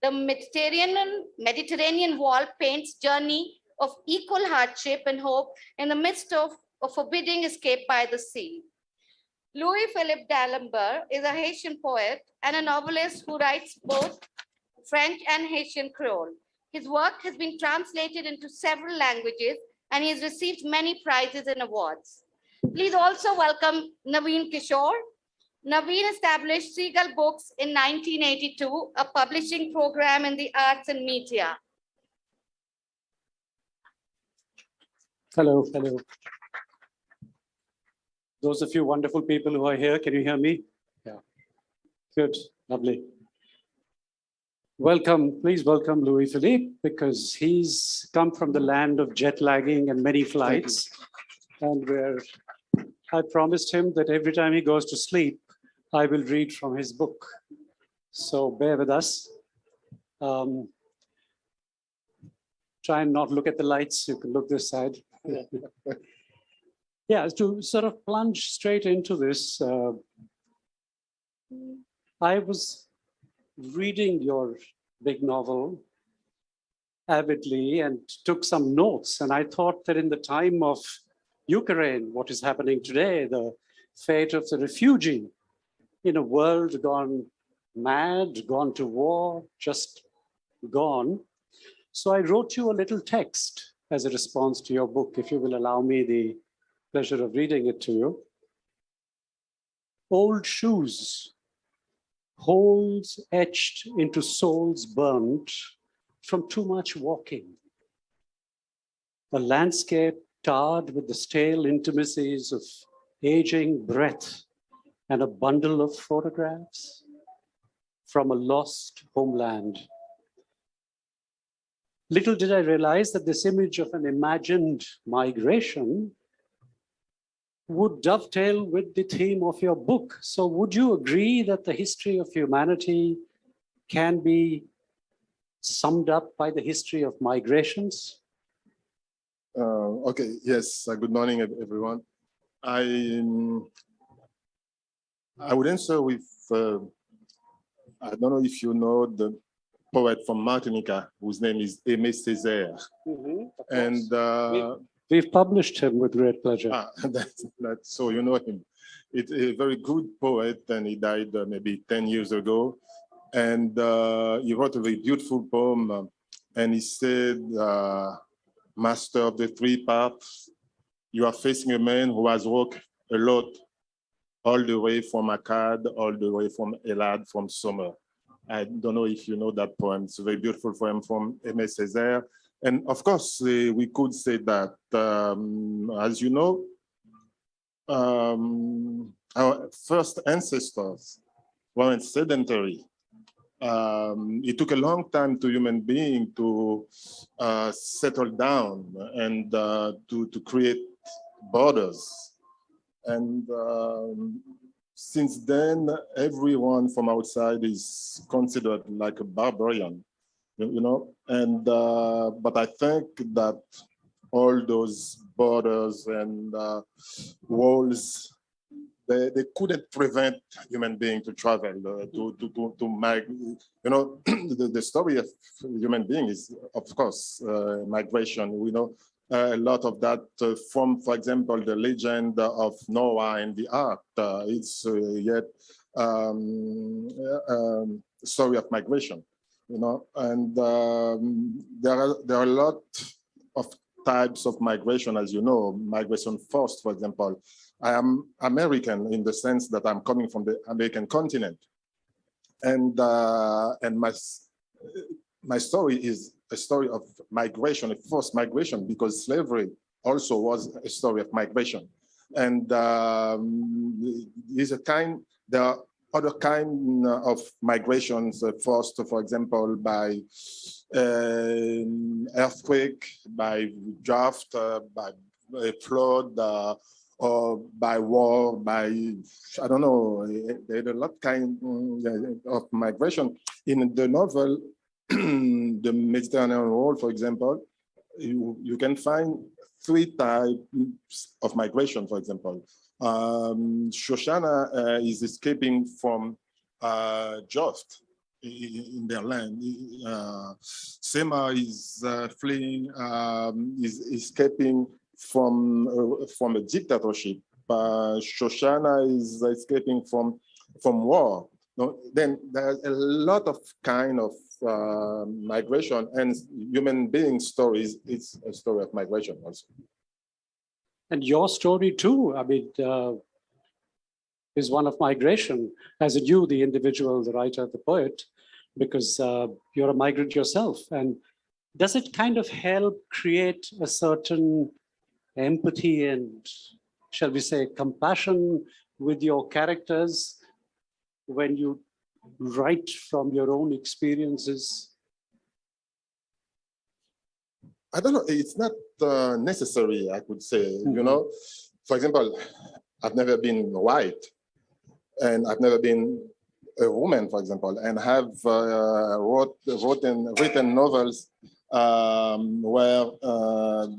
the Mediterranean wall paints journey of equal hardship and hope in the midst of a forbidding escape by the sea. Louis-Philippe Dalembert is a Haitian poet and a novelist who writes both French and Haitian-Creole. His work has been translated into several languages and he has received many prizes and awards. Please also welcome Naveen Kishore. Naveen established Seagull Books in 1982, a publishing program in the arts and media. Hello, hello. Those of you wonderful people who are here, can you hear me? Yeah. Good, lovely. Welcome, please welcome Louis-Philippe, because he's come from the land of jet lagging and many flights. And I promised him that every time he goes to sleep, I will read from his book. So bear with us. Try and not look at the lights. You can look this side. Yeah, to sort of plunge straight into this, I was reading your big novel avidly and took some notes. And I thought that in the time of Ukraine, what is happening today, the fate of the refugee in a world gone mad, gone to war, just gone. So I wrote you a little text as a response to your book, if you will allow me the pleasure of reading it to you. Old shoes, holes etched into soles burnt from too much walking. A landscape tarred with the stale intimacies of aging breath and a bundle of photographs from a lost homeland. Little did I realize that this image of an imagined migration would dovetail with the theme of your book. So would you agree that the history of humanity can be summed up by the history of migrations? Okay, yes, good morning, everyone. I would answer with, I don't know if you know the poet from Martinica, whose name is Aimé Césaire. And we've published him with great pleasure. So you know him. It's a very good poet, and he died maybe 10 years ago. And he wrote a very beautiful poem, and he said, Master of the three paths, you are facing a man who has walked a lot, all the way from Akkad, all the way from Elad, from Summer. I don't know if you know that poem. It's a very beautiful poem from Aimé Césaire. And of course, we could say that, as you know, our first ancestors weren't sedentary. It took a long time to human beings to settle down and to create borders. And since then, everyone from outside is considered like a barbarian, you know. And but I think that all those borders and walls, they couldn't prevent human beings to travel, to migrate. You know, the story of human being is, of course, migration. We know a lot of that from, for example, the legend of Noah and the Ark. It's yet story of migration, you know. And there are a lot of types of migration, as you know. Migration first, for example. I am American in the sense that I'm coming from the American continent, and my story is a story of migration, a forced migration, because slavery also was a story of migration. And there are other kind of migrations forced, for example, by earthquake, by drought, by flood, or by war, by, I don't know, there are a lot of migration. In the novel, The Mediterranean Wall, for example, you can find 3 types of migration, for example. Shoshana is escaping from Joft, in their land. Sema is fleeing, is escaping from a dictatorship. Shoshana is escaping from war. No, then there's a lot of kind of migration, and human being stories. It's a story of migration also. And your story too, I mean, is one of migration, as in you, the individual, the writer, the poet, because you're a migrant yourself. And does it kind of help create a certain empathy and, shall we say, compassion with your characters when you write from your own experiences? I don't know, it's not necessary, I could say, you know. For example, I've never been white, and I've never been a woman, for example, and have written novels where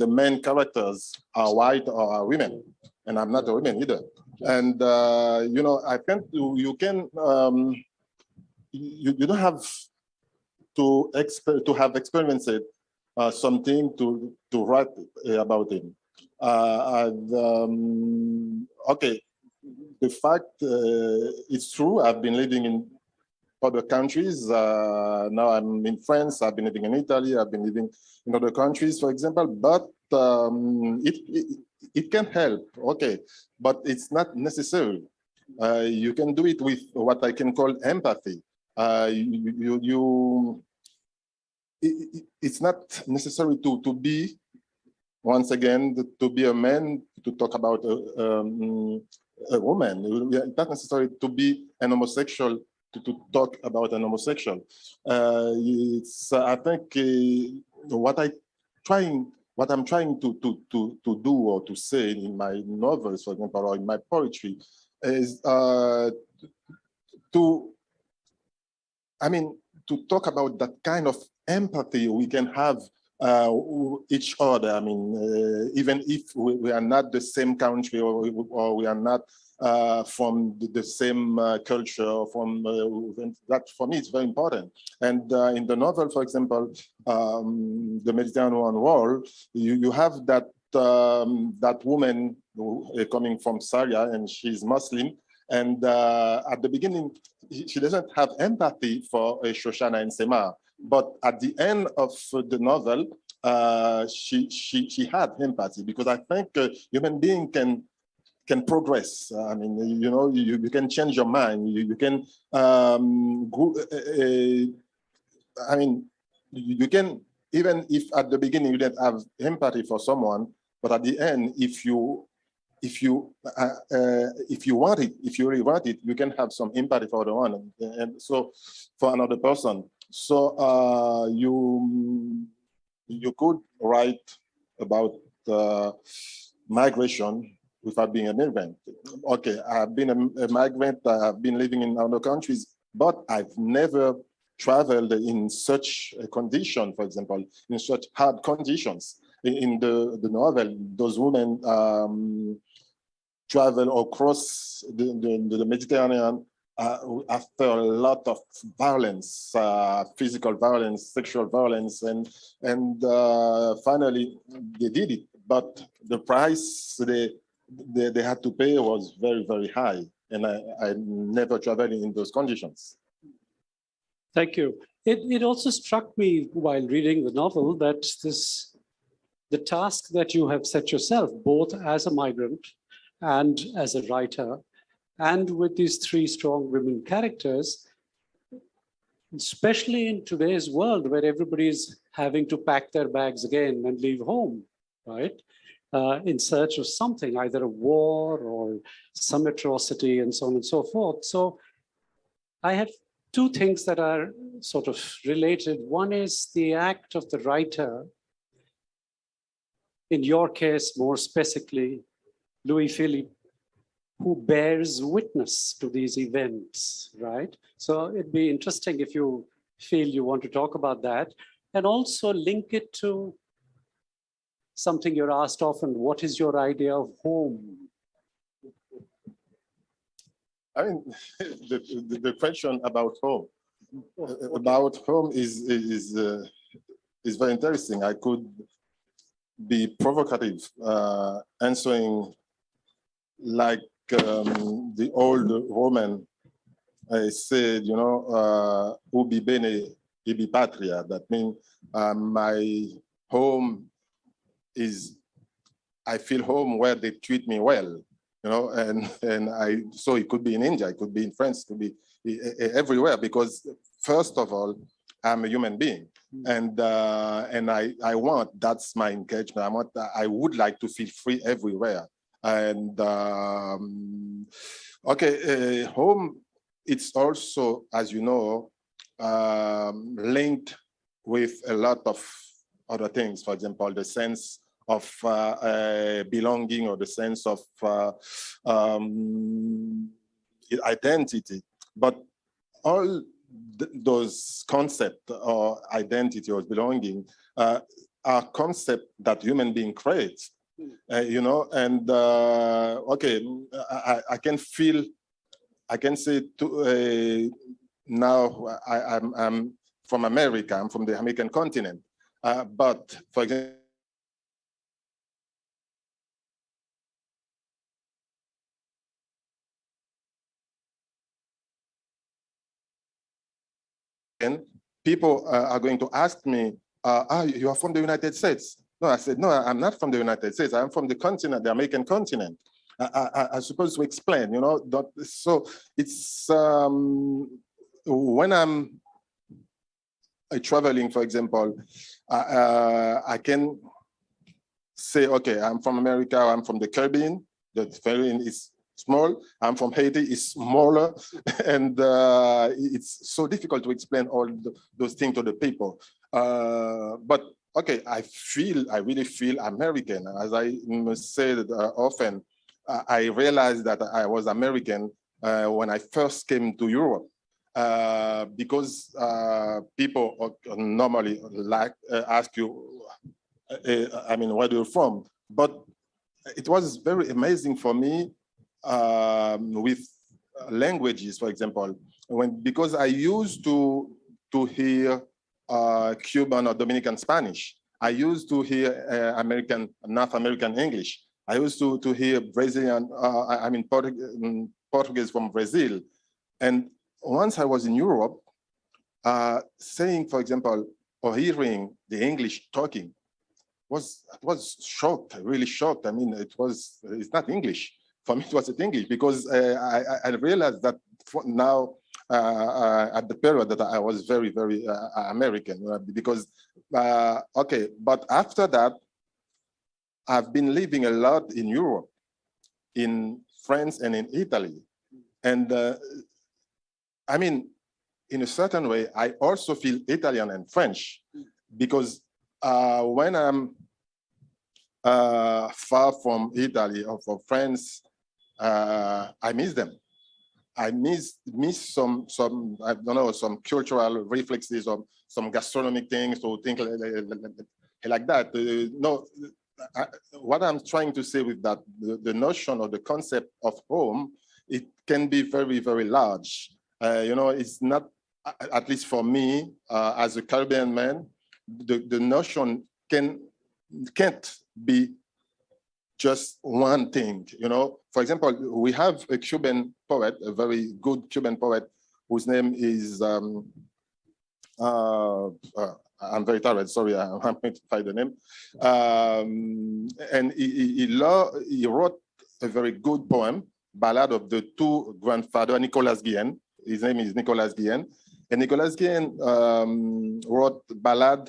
the main characters are white or are women, and I'm not a woman either. And you know, I think you don't have to have experienced it, something to write about him. Okay, the fact it's true. I've been living in other countries. Now I'm in France. I've been living in Italy. I've been living in other countries, for example. But it can help. Okay, but it's not necessary. You can do it with what I can call empathy. It's not necessary to be, once again, to be a man to talk about a woman. It's not necessary to be an homosexual to talk about an homosexual. I think what I'm trying to do or to say in my novels, for example, or in my poetry, is to talk about that kind of empathy we can have each other. I mean, even if we are not the same country, or we are not from the same culture, that for me is very important. And in the novel, for example, the Mediterranean Wall, you have that that woman coming from Syria, and she's Muslim. And at the beginning, she doesn't have empathy for Shoshana and Sema. But at the end of the novel, she had empathy, because I think human being can progress. I mean, you know, you can change your mind. You can, I mean, you can, even if at the beginning you didn't have empathy for someone, but at the end, if you want it, if you really want it, you can have some empathy for the one, and so for another person. So you could write about migration without being an immigrant. Okay, I've been a migrant. I've been living in other countries, but I've never traveled in such a condition. For example, in such hard conditions. In the novel, those women travel across the Mediterranean after a lot of violence, physical violence, sexual violence, and finally they did it. But the price they had to pay was very, very high, and I never traveled in those conditions. Thank you. It also struck me while reading the novel that the task that you have set yourself, both as a migrant and as a writer, and with these three strong women characters, especially in today's world where everybody is having to pack their bags again and leave home, right? In search of something, either a war or some atrocity and so on and so forth. So I have two things that are sort of related. One is the act of the writer, in your case, more specifically, Louis-Philippe, who bears witness to these events, right? So it'd be interesting if you feel you want to talk about that, and also link it to something you're asked often: what is your idea of home? I mean, the question about home. about home is very interesting. I could be provocative, answering like the old Roman said, you know, ubi bene, ibi patria. That means my home is, I feel home where they treat me well, you know, and so it could be in India, it could be in France, it could be everywhere, because first of all, I'm a human being. And I want, that's my engagement. I would like to feel free everywhere. And okay, home, it's also, as you know, linked with a lot of other things. For example, the sense of belonging, or the sense of identity. But all those concepts or identity or belonging are concepts that human being creates, you know, and okay, I can feel, I can say to, now I'm from America, I'm from the American continent, but for example, and people are going to ask me, you are from the United States? No, I said, no, I'm not from the United States. I'm from the continent, the American continent. I suppose to explain, you know, so it's when I'm traveling, for example, I can say, okay, I'm from America, I'm from the Caribbean. The Caribbean is small. I'm from Haiti, it's smaller. And it's so difficult to explain all those things to the people. But okay, I really feel American. As I said often, I realized that I was American when I first came to Europe. Because people normally ask you, I mean, where are you from? But it was very amazing for me with languages, for example, because I used to hear Cuban or Dominican Spanish. I used to hear North American English. I used to hear Brazilian, I mean, Portuguese from Brazil. And once I was in Europe, saying, for example, or hearing the English talking, was shocked, really shocked. I mean, it's not English. For me, it wasn't English, because I realized that now, at the period, that I was very, very American, because, okay, but after that, I've been living a lot in Europe, in France and in Italy. And I mean, in a certain way, I also feel Italian and French, because when I'm far from Italy or from France, I miss them. I miss some I don't know, some cultural reflexes or some gastronomic things, or things like that. No, what I'm trying to say with that, the notion or the concept of home, it can be very, very large. You know, it's not, at least for me, as a Caribbean man, the notion can't be just one thing, you know. For example, we have a Cuban poet, a very good Cuban poet, whose name is, I'm very tired, sorry, I'm going to find the name. And he wrote a very good poem, Ballad of the Two Grandfathers, Nicolas Guillen. His name is Nicolas Guillen. And Nicolas Guillen wrote Ballad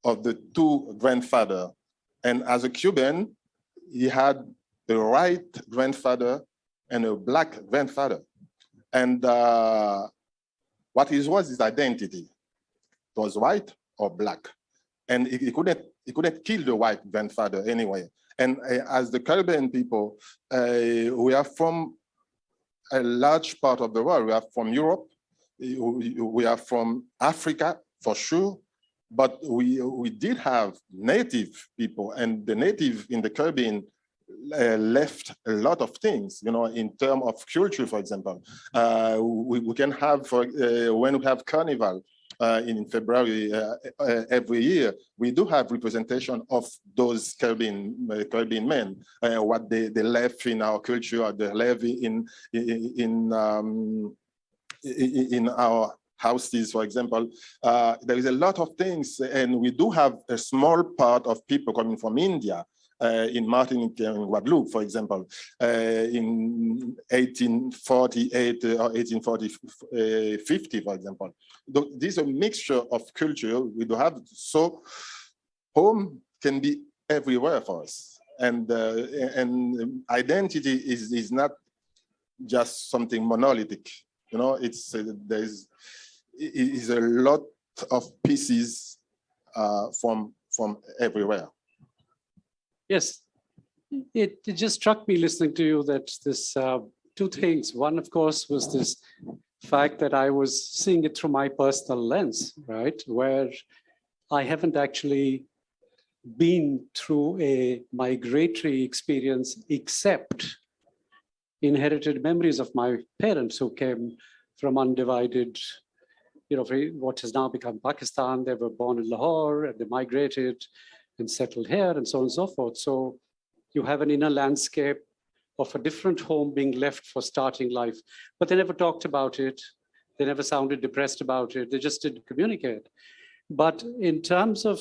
of the Two Grandfathers. And as a Cuban, he had a white grandfather and a black grandfather. And what was his identity? It was white or black. And he couldn't kill the white grandfather anyway. And as the Caribbean people, we are from a large part of the world. We are from Europe, we are from Africa, for sure, but we did have native people, and the native in the Caribbean left a lot of things, you know, in terms of culture, for example. We can have, when we have Carnival in February every year, we do have representation of those Caribbean men, what they left in our culture, or they left in our houses, for example. There is a lot of things, and we do have a small part of people coming from India, in Martinique and Guadeloupe, for example, in 1848 or 1850, for example. This is a mixture of culture we do have. So home can be everywhere for us. And identity is not just something monolithic. You know, it's is a lot of pieces from everywhere. Yes, it just struck me listening to you that this two things. One, of course, was this fact that I was seeing it through my personal lens, right? Where I haven't actually been through a migratory experience except inherited memories of my parents who came from undivided, you know, what has now become Pakistan. They were born in Lahore and they migrated and settled here and so on and so forth. So you have an inner landscape of a different home being left for starting life, but they never talked about it. They never sounded depressed about it. They just didn't communicate. But in terms of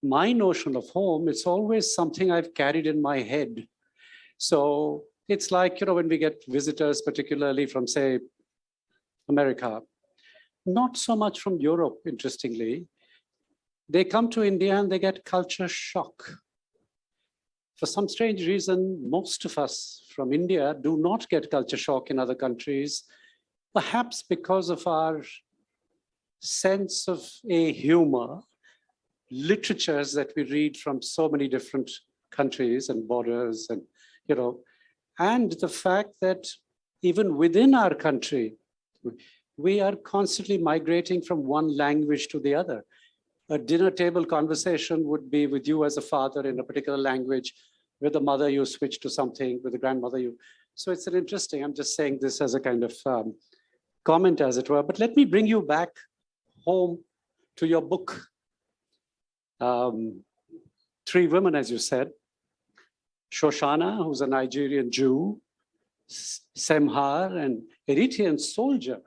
my notion of home, it's always something I've carried in my head. So it's like, you know, when we get visitors, particularly from, say, America, not so much from Europe, interestingly. They come to India and they get culture shock. For some strange reason, most of us from India do not get culture shock in other countries, perhaps because of our sense of a humor, literatures that we read from so many different countries and borders, and, you know, and the fact that even within our country, we are constantly migrating from one language to the other. A dinner table conversation would be with you as a father in a particular language. With a mother, you switch to something. With a grandmother, you. So it's an interesting, I'm just saying this as a kind of comment, as it were. But let me bring you back home to your book. Three women, as you said. Shoshana, who's a Nigerian Jew. Semhar, an Eritrean soldier.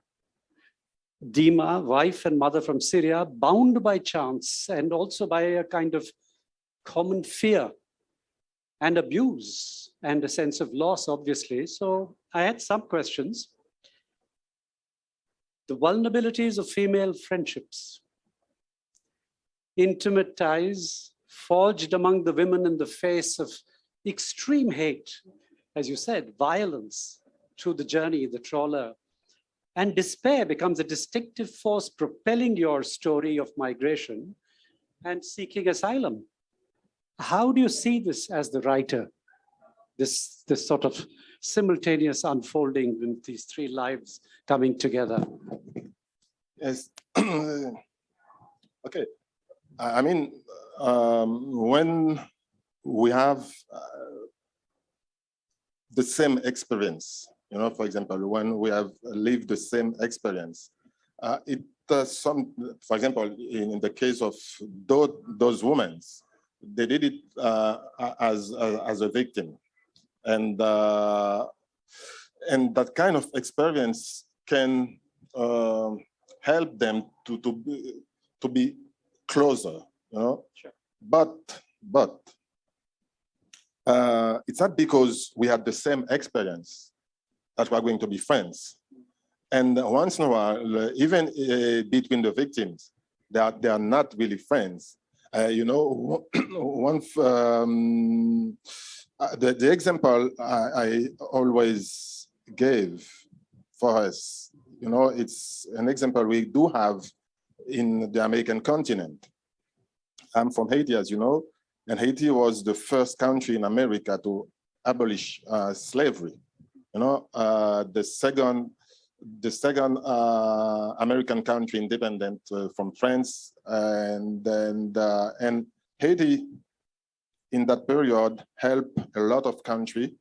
Dima, wife and mother from Syria, bound by chance and also by a kind of common fear and abuse and a sense of loss, obviously. So I had some questions. The vulnerabilities of female friendships, intimate ties forged among the women in the face of extreme hate, as you said, violence through the journey, the trawler. And despair becomes a distinctive force propelling your story of migration and seeking asylum. How do you see this as the writer, this sort of simultaneous unfolding in these three lives coming together? Yes. Okay. I mean, when we have the same experience, you know, for example, when we have lived the same experience, it does some, for example, in the case of those women, they did it as a victim. And that kind of experience can help them to be closer, you know? Sure. But it's not because we had the same experience that we're going to be friends. And once in a while, even between the victims, they are not really friends. You know, the example I always gave for us, you know, it's an example we do have in the American continent. I'm from Haiti, as you know, and Haiti was the first country in America to abolish slavery. You know, the second American country independent from France, and Haiti in that period helped a lot of countries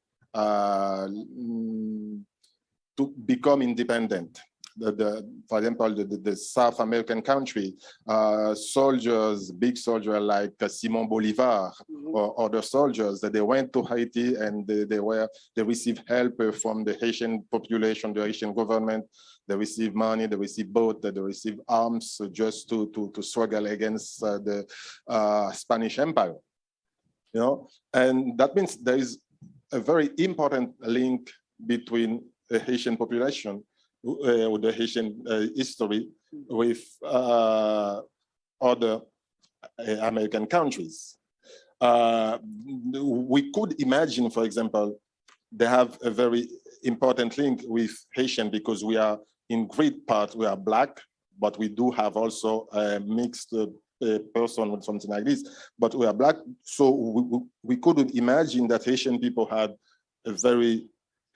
to become independent. For example, the South American country, soldiers, big soldiers like Simon Bolivar or other soldiers, that they went to Haiti and they received help from the Haitian population, the Haitian government. They received money, they received boat, they received arms just to struggle against the Spanish Empire. You know, and that means there is a very important link between the Haitian population with the Haitian history with other American countries. We could imagine, for example, they have a very important link with Haitian because we are in great part, we are Black, but we do have also a mixed person with something like this, but we are Black. So we couldn't imagine that Haitian people had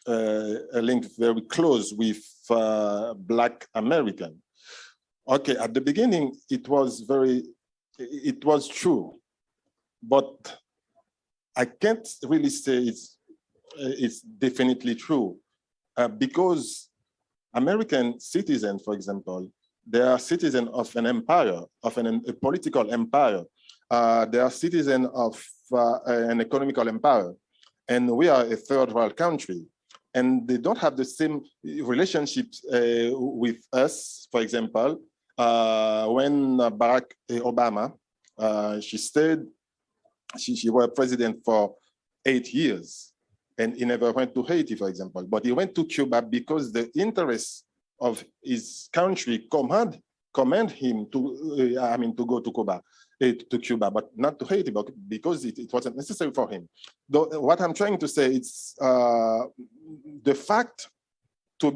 a link very close with Black American. Okay, at the beginning, it was true, but I can't really say it's definitely true because American citizens, for example, they are citizens of an empire, of a political empire. They are citizens of an economical empire, and we are a third world country. And they don't have the same relationships with us. For example, when Barack Obama, she was president for 8 years, and he never went to Haiti, for example, but he went to Cuba because the interests of his country command him to go to Cuba, but not to Haiti, but because it wasn't necessary for him. Though, what I'm trying to say is the fact to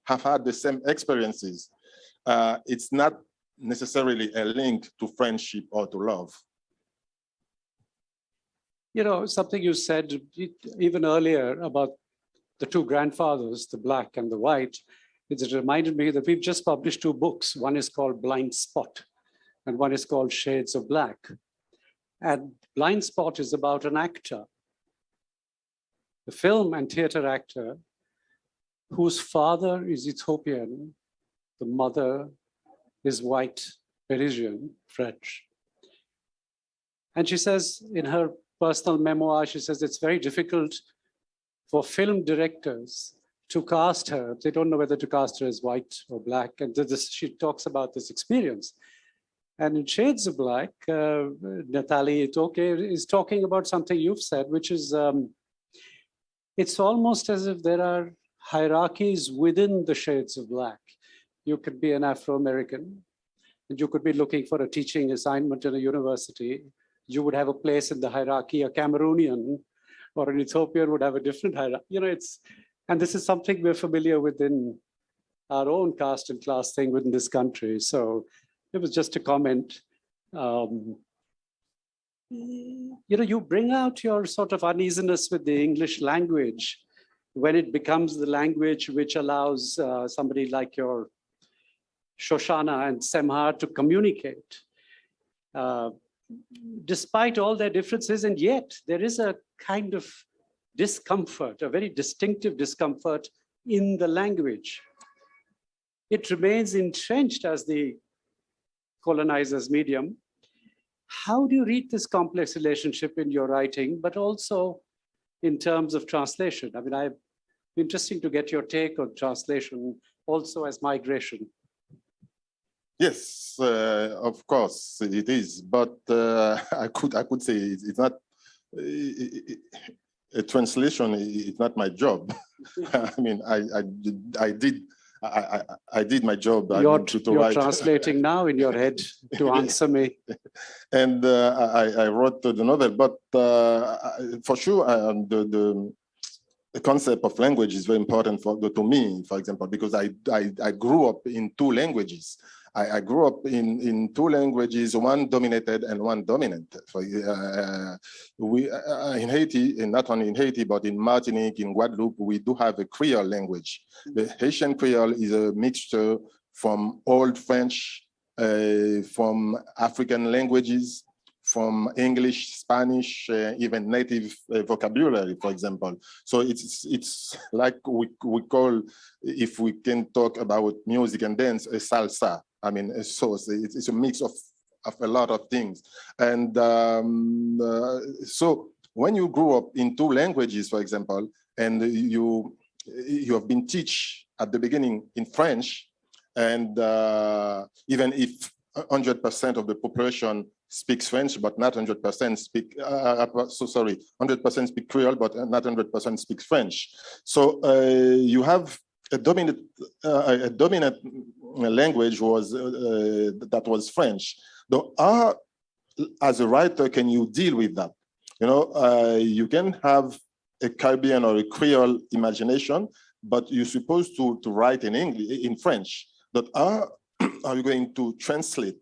have had the same experiences. It's not necessarily a link to friendship or to love. You know, something you said even earlier about the two grandfathers, the Black and the White, it reminded me that we've just published 2 books. One is called Blind Spot, and one is called Shades of Black. And Blind Spot is about an actor, the film and theater actor, whose father is Ethiopian, the mother is white, Parisian, French. And she says in her personal memoir, she says it's very difficult for film directors to cast her. They don't know whether to cast her as white or Black. And she talks about this experience. And in Shades of Black, Nathalie Itoke is talking about something you've said, which is, it's almost as if there are hierarchies within the Shades of Black. You could be an Afro-American, and you could be looking for a teaching assignment in a university. You would have a place in the hierarchy. A Cameroonian or an Ethiopian would have a different hierarchy. You know, and this is something we're familiar with in our own caste and class thing within this country. So it was just a comment. You know, you bring out your sort of uneasiness with the English language when it becomes the language which allows somebody like your Shoshana and Semhar to communicate. Despite all their differences, and yet there is a kind of discomfort, a very distinctive discomfort in the language. It remains entrenched as the colonizer's medium. How do you read this complex relationship in your writing, but also in terms of translation? I mean, interesting to get your take on translation also as migration. Yes, of course it is, but I could say it's not a translation. It's not my job. I mean, I did my job. You're translating now in your head to answer me. And I wrote the novel, but for sure, the concept of language is very important to me, for example, because I grew up in 2 languages. I grew up in 2 languages, one dominated and one dominant. We in Haiti, and not only in Haiti, but in Martinique, in Guadeloupe, we do have a Creole language. The Haitian Creole is a mixture from Old French from African languages, from English, Spanish, even native vocabulary, for example. So it's like we call, if we can talk about music and dance, a salsa. I mean, so it's a mix of a lot of things. And so when you grew up in two languages, for example, and you have been taught at the beginning in French, and even if 100% of the population speaks French, but not 100% speak, 100% speak Creole, but not 100% speaks French. So you have a dominant language that was French. Though, as a writer, can you deal with that? You know, you can have a Caribbean or a Creole imagination, but you're supposed to write in English, in French. But are you going to translate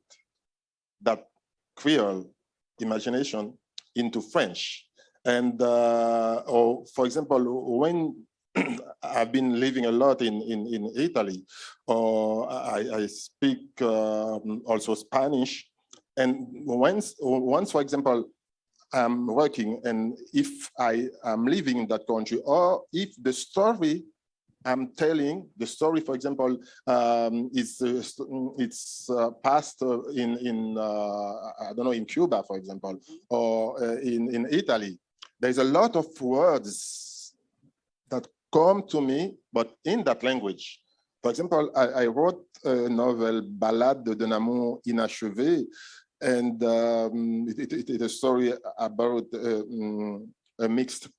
that Creole imagination into French? And or for example, when I've been living a lot in Italy, or I speak also Spanish, and once, for example, I'm working, and if I am living in that country, or if the story I'm telling, the story, for example, it's passed in I don't know, in Cuba, for example, or in Italy, there's a lot of words that come to me, but in that language. For example, I wrote a novel, Ballade d'un amour inachevé, and it is a story about a mixed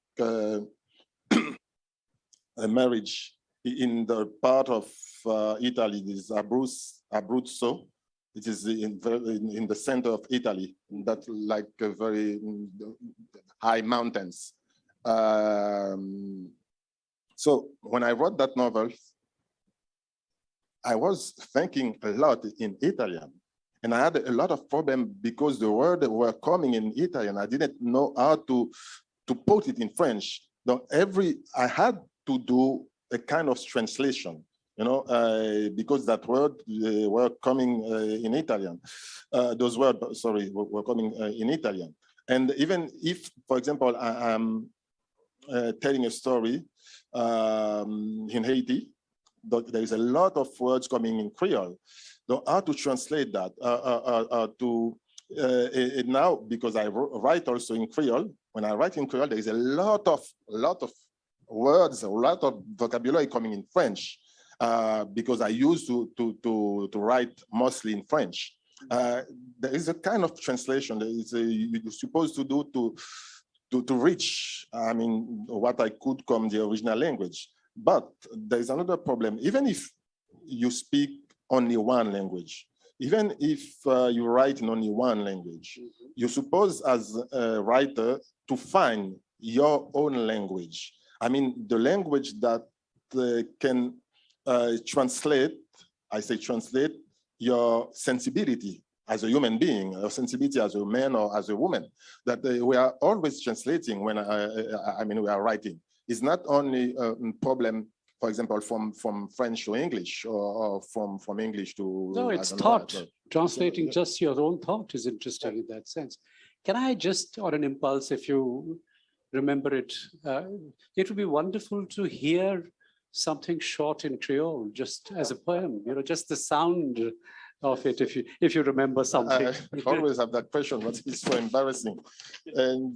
a marriage in the part of Italy. This is Abruzzo. It is in the center of Italy, that like a very high mountains. So when I wrote that novel, I was thinking a lot in Italian, and I had a lot of problem because the words were coming in Italian. I didn't know how to put it in French. So I had to do a kind of translation, you know, because that word were coming in Italian. Those words, sorry, were coming in Italian. And even if, for example, I'm telling a story in Haiti, there is a lot of words coming in Creole. So how to translate that? Now, because I write also in Creole, when I write in Creole, there is a lot of words, a lot of vocabulary coming in French, because I used to write mostly in French. There is a kind of translation that you're supposed to do to reach, I mean, what I could come the original language. But there is another problem. Even if you speak only one language, even if you write in only one language, you're supposed as a writer to find your own language. I mean, the language that can translate, I say translate, your sensibility as a human being, your sensibility as a man or as a woman, that we are always translating when I mean, we are writing. It's not only a problem, for example, from French to English, or from English to... No, it's thought. Translating just your own thought is interesting in that sense. Can I just, on an impulse, if you remember it, it would be wonderful to hear something short in Creole, just as a poem, you know, just the sound of it, if you remember something. I always have that question, but it's so embarrassing. And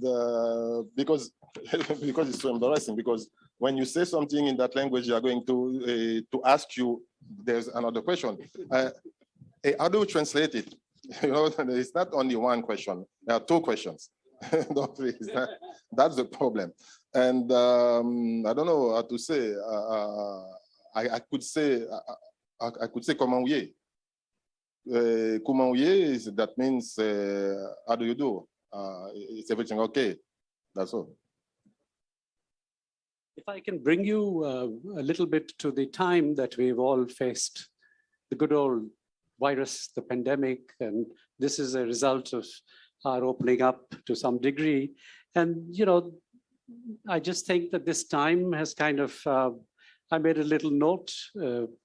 because it's so embarrassing, because when you say something in that language, you are going to ask you, there's another question. How do you translate it? You know, it's not only one question, there are two questions. That's the problem. And I don't know how to say. I could say comment vous êtes. Comment vous êtes, that means how do you do? Is everything okay? That's all. If I can bring you a little bit to the time that we've all faced, the good old virus, the pandemic, and this is a result of our opening up to some degree. And, you know, I just think that this time has kind of, I made a little note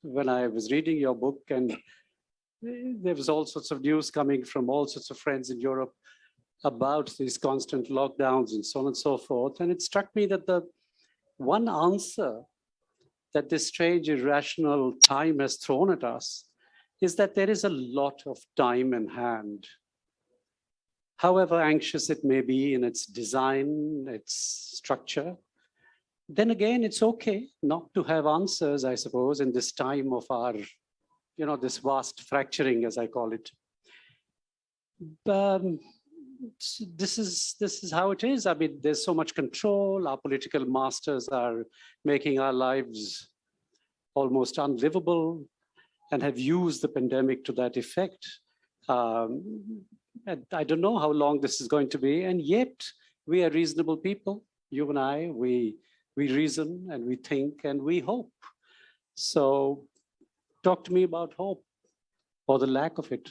when I was reading your book, and there was all sorts of news coming from all sorts of friends in Europe about these constant lockdowns and so on and so forth. And it struck me that the one answer that this strange, irrational time has thrown at us is that there is a lot of time in hand. However anxious it may be in its design, its structure, then again, it's okay not to have answers, I suppose, in this time of our, this vast fracturing, as I call it. This is how it is. I mean, there's so much control. Our political masters are making our lives almost unlivable and have used the pandemic to that effect. And I don't know how long this is going to be, and yet we are reasonable people. You and I, we reason and we think and we hope. So talk to me about hope or the lack of it.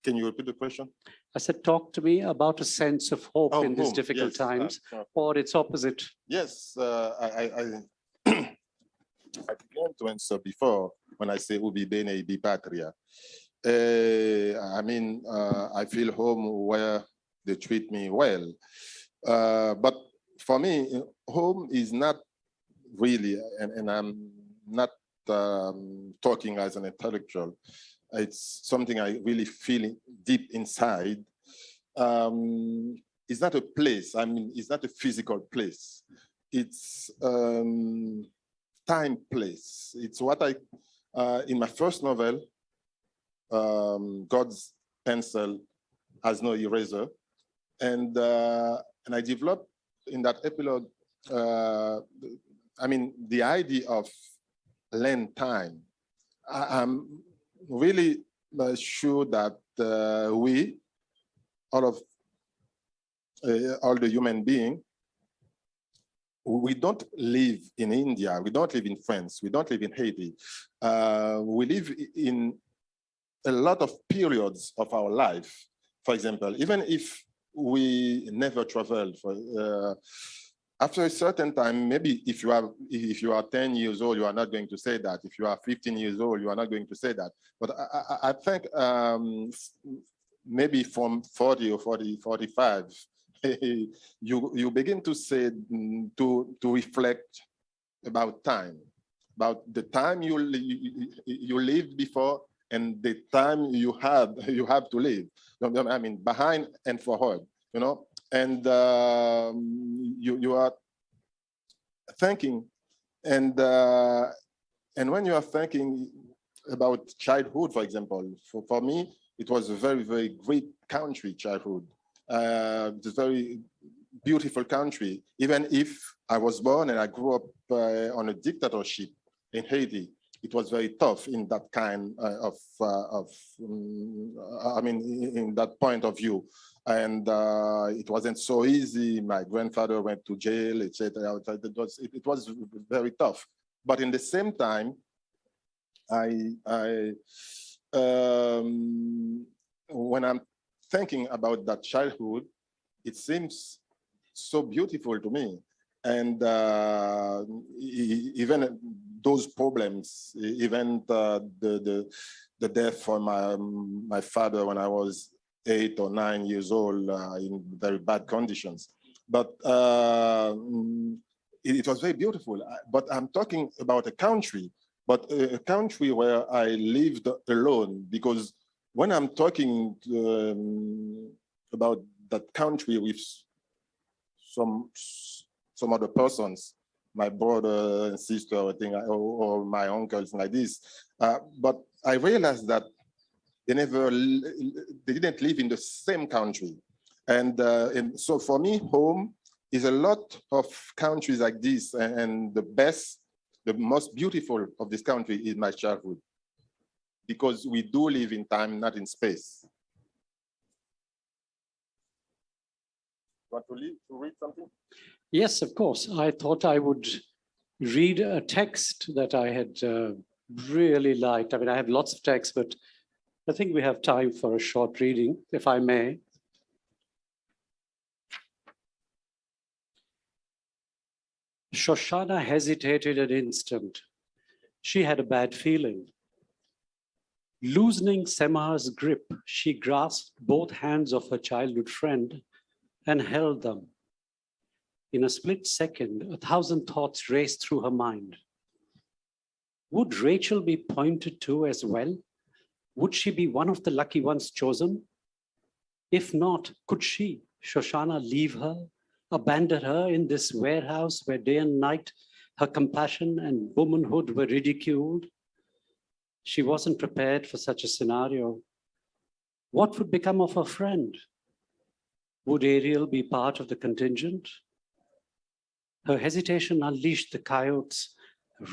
Can you repeat the question? I said, talk to me about a sense of hope in these Hope, difficult yes, times, or its opposite. Yes, I began to answer before when I say ubi bene ibi patria. I mean, I feel home where they treat me well. But for me, home is not really, and I'm not talking as an intellectual, it's something I really feel deep inside. It's not a place, I mean, it's not a physical place. It's time place. It's what I, in my first novel, God's pencil has no eraser. And I developed in that epilogue, I mean, the idea of land time. I'm really sure that we, all the human beings, we don't live in India, we don't live in France, we don't live in Haiti. We live in a lot of periods of our life. For example, even if we never travel for, after a certain time, maybe if you are 10 years old, you are not going to say that. If you are 15 years old, you are not going to say that. But I think maybe from 40 or 45, you begin to say, to reflect about time, about the time you lived before and the time you have to live. I mean, behind and forward, and you are thinking, and when you are thinking about childhood, for example, for me, it was a very, very great country, childhood. It's a very beautiful country, even if I was born and I grew up on a dictatorship in Haiti. It was very tough in that kind of I mean, in that point of view. And it wasn't so easy. My grandfather went to jail, etc. It was very tough. But in the same time, when I'm thinking about that childhood, it seems so beautiful to me. And even those problems, even the death for my father when I was 8 or 9 years old in very bad conditions. But it was very beautiful. But I'm talking about a country, but a country where I lived alone, because when I'm talking about that country with some other persons, my brother and sister, I think, or my uncles like this. But I realized that they didn't live in the same country. And so for me, home is a lot of countries like this, and the most beautiful of this country is my childhood, because we do live in time, not in space. Want to read something? Yes, of course. I thought I would read a text that I had really liked. I mean, I have lots of texts, but I think we have time for a short reading, if I may. Shoshana hesitated an instant. She had a bad feeling. Loosening Semar's grip, she grasped both hands of her childhood friend and held them. In a split second, 1,000 thoughts raced through her mind. Would Rachel be pointed to as well? Would she be one of the lucky ones chosen? If not, could she, Shoshana, leave her, abandon her in this warehouse where day and night her compassion and womanhood were ridiculed? She wasn't prepared for such a scenario. What would become of her friend? Would Ariel be part of the contingent? Her hesitation unleashed the coyote's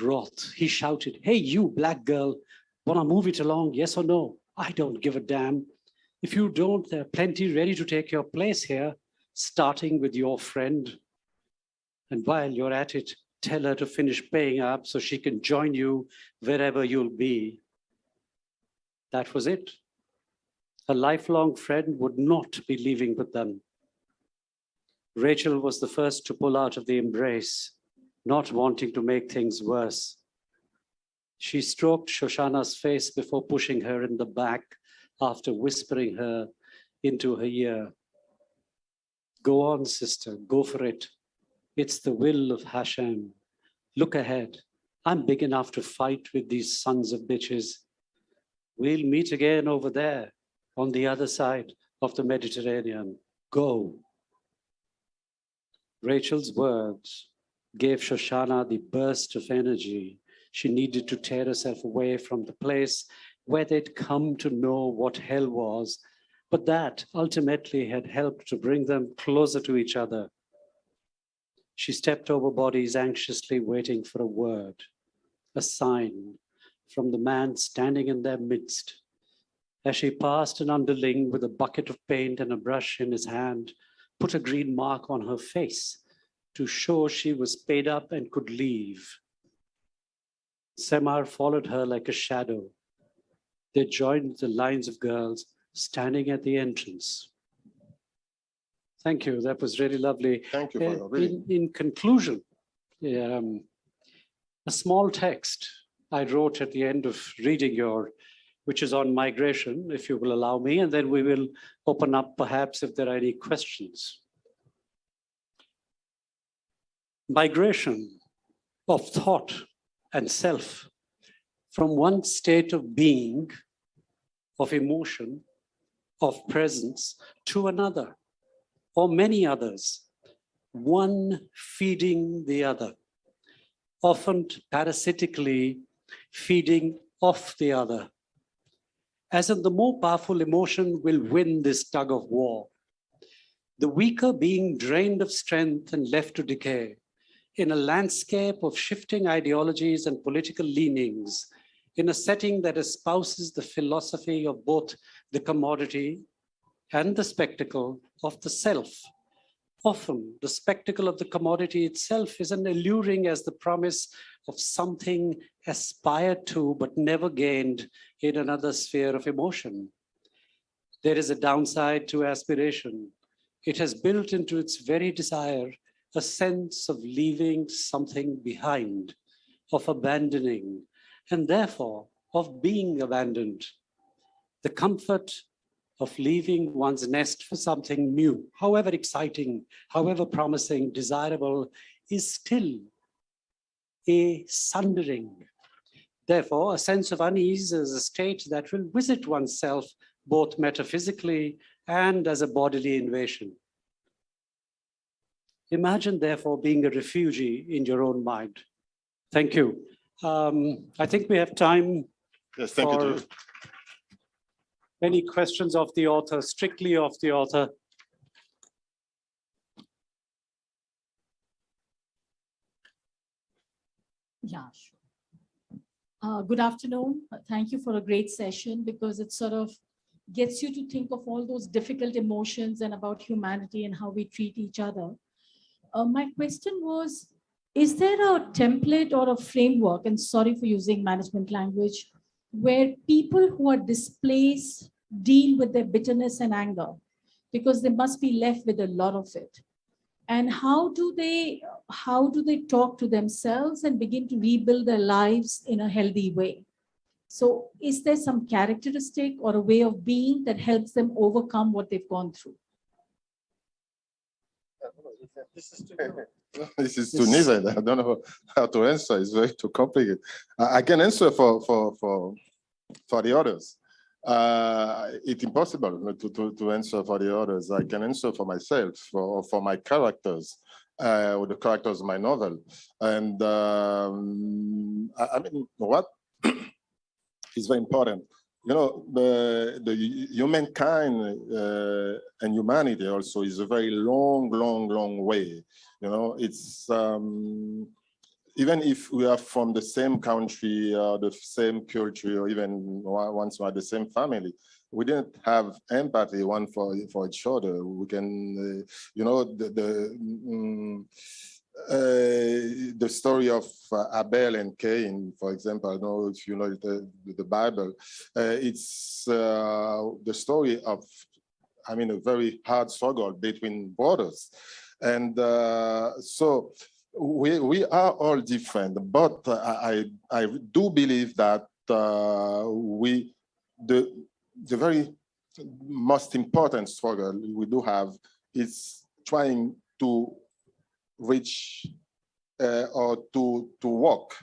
wrath. He shouted, "Hey, you black girl, wanna move it along, yes or no? I don't give a damn. If you don't, there are plenty ready to take your place here, starting with your friend. And while you're at it, tell her to finish paying up so she can join you wherever you'll be." That was it. Her lifelong friend would not be leaving with them. Rachel was the first to pull out of the embrace, not wanting to make things worse. She stroked Shoshana's face before pushing her in the back after whispering her into her ear. "Go on, sister, go for it. It's the will of Hashem. Look ahead. I'm big enough to fight with these sons of bitches. We'll meet again over there on the other side of the Mediterranean. Go." Rachel's words gave Shoshana the burst of energy she needed to tear herself away from the place where they'd come to know what hell was, but that ultimately had helped to bring them closer to each other. She stepped over bodies, anxiously waiting for a word, a sign from the man standing in their midst. As she passed an underling with a bucket of paint and a brush in his hand, put a green mark on her face to show she was paid up and could leave. Semar followed her like a shadow. They joined the lines of girls standing at the entrance. Thank you, that was really lovely. Thank you for your reading. In conclusion, a small text I wrote at the end of reading which is on migration, if you will allow me, and then we will open up perhaps if there are any questions. Migration of thought and self from one state of being, of emotion, of presence to another, or many others, one feeding the other, often parasitically feeding off the other. As in, the more powerful emotion will win this tug of war, the weaker being drained of strength and left to decay. In a landscape of shifting ideologies and political leanings, in a setting that espouses the philosophy of both the commodity and the spectacle of the self. Often, the spectacle of the commodity itself is as alluring as the promise of something aspired to but never gained in another sphere of emotion. There is a downside to aspiration. It has built into its very desire a sense of leaving something behind, of abandoning, and therefore of being abandoned. The comfort of leaving one's nest for something new, however exciting, however promising, desirable, is still a sundering. Therefore, a sense of unease is a state that will visit oneself both metaphysically and as a bodily invasion. Imagine, therefore, being a refugee in your own mind. Thank you. I think we have time for any questions of the author, strictly of the author. Yeah, sure. Good afternoon. Thank you for a great session, because it sort of gets you to think of all those difficult emotions and about humanity and how we treat each other. My question was, is there a template or a framework, and sorry for using management language, where people who are displaced deal with their bitterness and anger, because they must be left with a lot of it? And how do they talk to themselves and begin to rebuild their lives in a healthy way? So is there some characteristic or a way of being that helps them overcome what they've gone through? This is too neither. I don't know how to answer. It's very too complicated. I can answer for the others. It's impossible to answer for the others. I can answer for myself or for my characters, or the characters of my novel. And I mean, what is very important. You know, the humankind and humanity also is a very long way. You know, it's even if we are from the same country, the same culture, or even once we are the same family, we didn't have empathy one for each other. We can, you know, the story of Abel and Cain, for example. I don't know if you know the Bible. It's the story of, I mean, a very hard struggle between brothers. And so we are all different, but I do believe that the very most important struggle we do have is trying to reach or to walk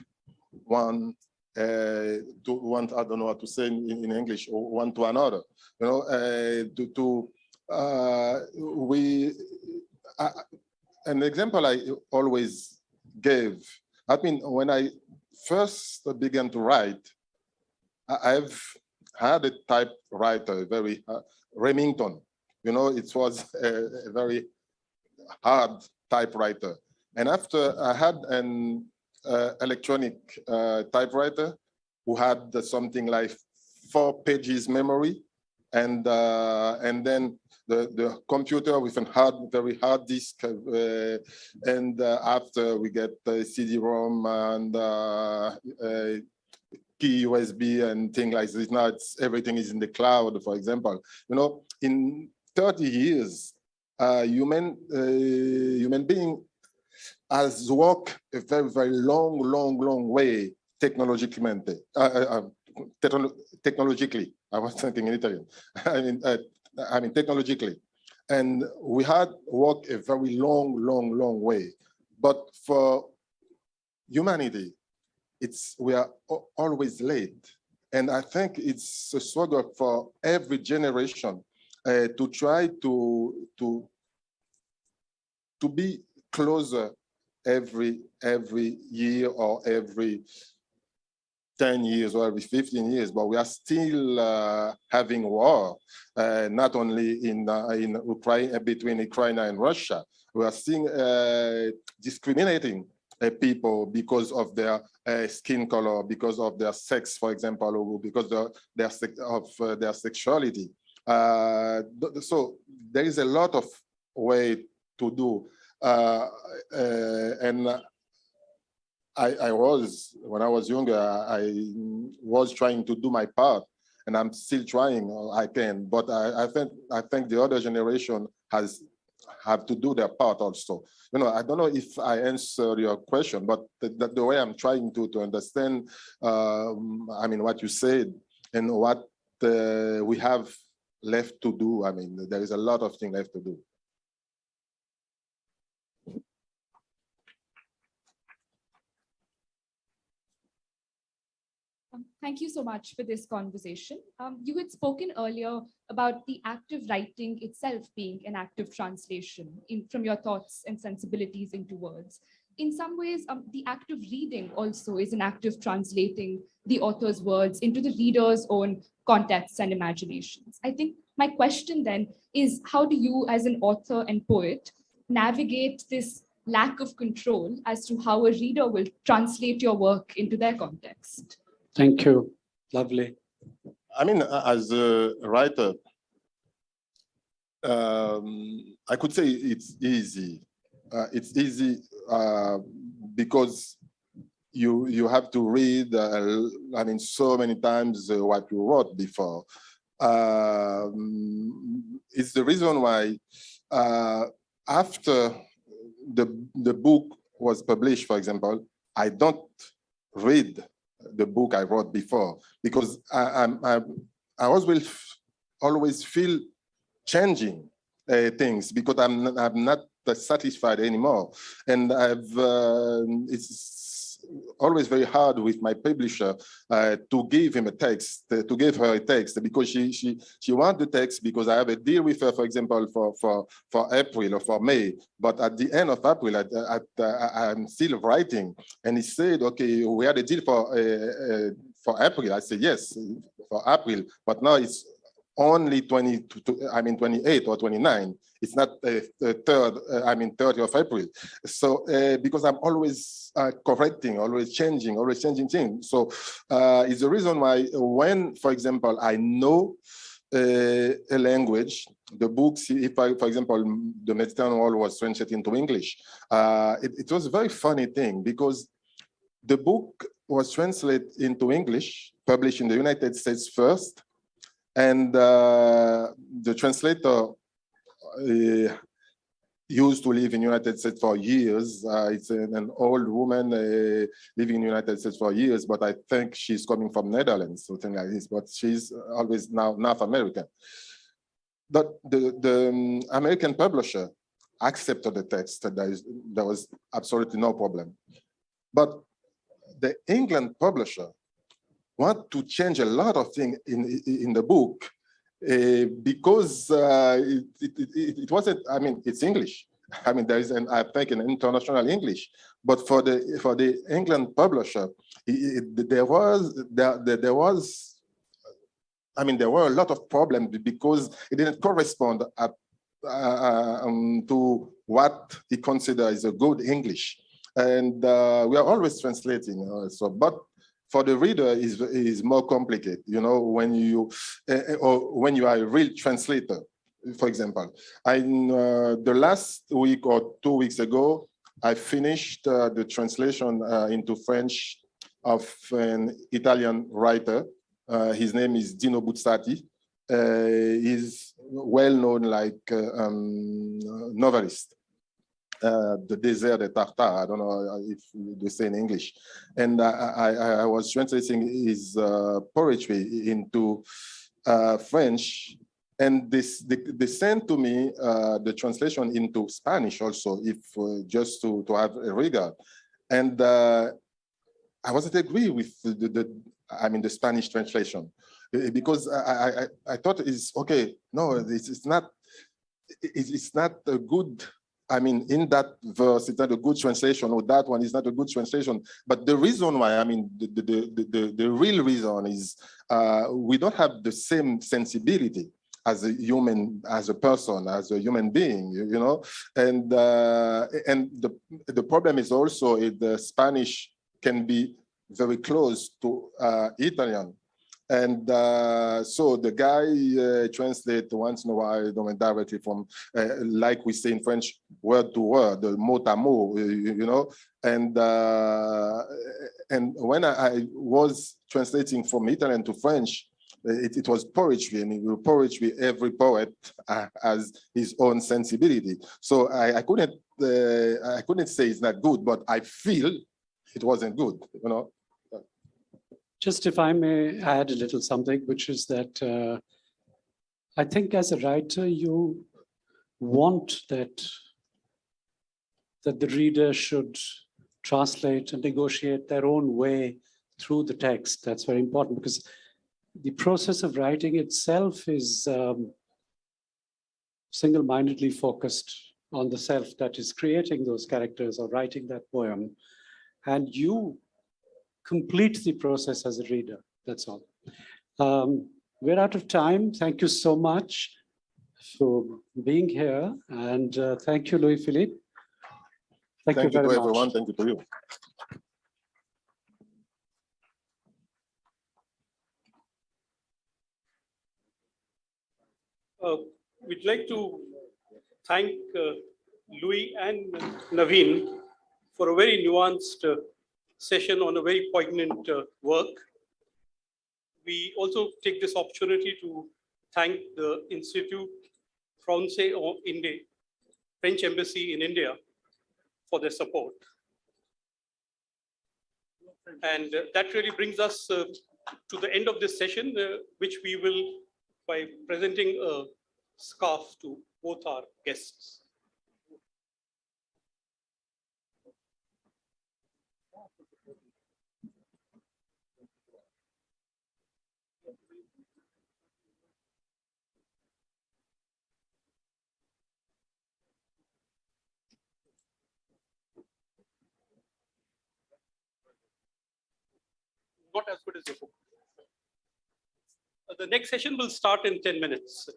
one I don't know how to say in English, or one to another. You know, an example I always gave. I mean, when I first began to write, I've had a typewriter, very Remington. You know, it was a very hard typewriter. And after I had an electronic typewriter who had something like 4 pages memory, and then the computer with a very hard disk, and after we get CD-ROM and key USB and things like this. Now everything is in the cloud, for example. You know, in 30 years, human being has walked a very long way technologically. Technologically, I was thinking in Italian. I mean technologically, and we had walked a very long way. But for humanity, we are always late, and I think it's a struggle for every generation to try to be closer every year or every 10 years or every 15 years, but we are still having war, not only in Ukraine, between Ukraine and Russia. We are still discriminating people because of their skin color, because of their sex, for example, or because of their sexuality. So there is a lot of way to do, and I was, when I was younger, I was trying to do my part, and I'm still trying. I can, but I think the other generation have to do their part also. You know, I don't know if I answered your question, but the way I'm trying to understand, I mean, what you said and what we have left to do. I mean, there is a lot of things left to do. Thank you so much for this conversation. You had spoken earlier about the act of writing itself being an act of translation from your thoughts and sensibilities into words. In some ways, the act of reading also is an act of translating the author's words into the reader's own contexts and imaginations. I think my question then is, how do you as an author and poet navigate this lack of control as to how a reader will translate your work into their context? Thank you. Lovely. I mean, as a writer, I could say it's easy. It's easy because you have to read, I mean, so many times what you wrote before. It's the reason why after the book was published, for example, I don't read the book I wrote before, because I always feel changing things, because I'm not satisfied anymore, and it's always very hard with my publisher to give him a text, to give her a text, because she wants the text because I have a deal with her, for example, for April or for May. But at the end of April, I'm still writing, and he said, "Okay, we had a deal for April." I said, "Yes, for April," but now it's only 28 or 29. It's not 30 of April. So because I'm always correcting, always changing things. So it's the reason why when, for example, I know a language, the books, if I, for example, the Mediterranean World was translated into English, it was a very funny thing, because the book was translated into English, published in the United States first, and the translator used to live in the United States for years. It's an old woman living in the United States for years, but I think she's coming from Netherlands, something like this, but she's always now North American. But the American publisher accepted the text. There was absolutely no problem. But the England publisher want to change a lot of things in the book because it wasn't, I mean, it's English. I mean, there is I think an international English, but for the England publisher, there were a lot of problems because it didn't correspond to what he considers is a good English. And we are always translating, but for the reader is more complicated, you know, when you are a real translator. For example, the last week or 2 weeks ago, I finished the translation into French of an Italian writer. His name is Dino Buzzati. He's well known like novelist. The Desert de Tartare, I don't know if they say in English. And I was translating his poetry into French, and they sent to me the translation into Spanish also, if just to have a regard. And I wasn't agree with the Spanish translation, because I thought it's okay. No, it's not a good. I mean, in that verse, it's not a good translation, or that one is not a good translation. But the reason why, I mean, the real reason is we don't have the same sensibility as a human, as a person, as a human being, you know. And the problem is also the Spanish can be very close to Italian. And so the guy translates once in a while, directly from, like we say in French, word to word, the mot à mot, you know. And when I was translating from Italian to French, it was poetry, and in poetry, every poet has his own sensibility. So I couldn't say it's not good, but I feel it wasn't good, you know. Just if I may add a little something, which is that I think as a writer, you want that the reader should translate and negotiate their own way through the text. That's very important, because the process of writing itself is single-mindedly focused on the self that is creating those characters or writing that poem. And you complete the process as a reader, that's all. We're out of time. Thank you so much for being here. And thank you, Louis-Philippe. Thank you very much. Everyone. Thank you to you. We'd like to thank Louis and Naveen for a very nuanced session on a very poignant work. We also take this opportunity to thank the Institut, français en Inde, French Embassy in India, for their support. And that really brings us to the end of this session, which we will by presenting a scarf to both our guests. Not as good as the book. The next session will start in 10 minutes.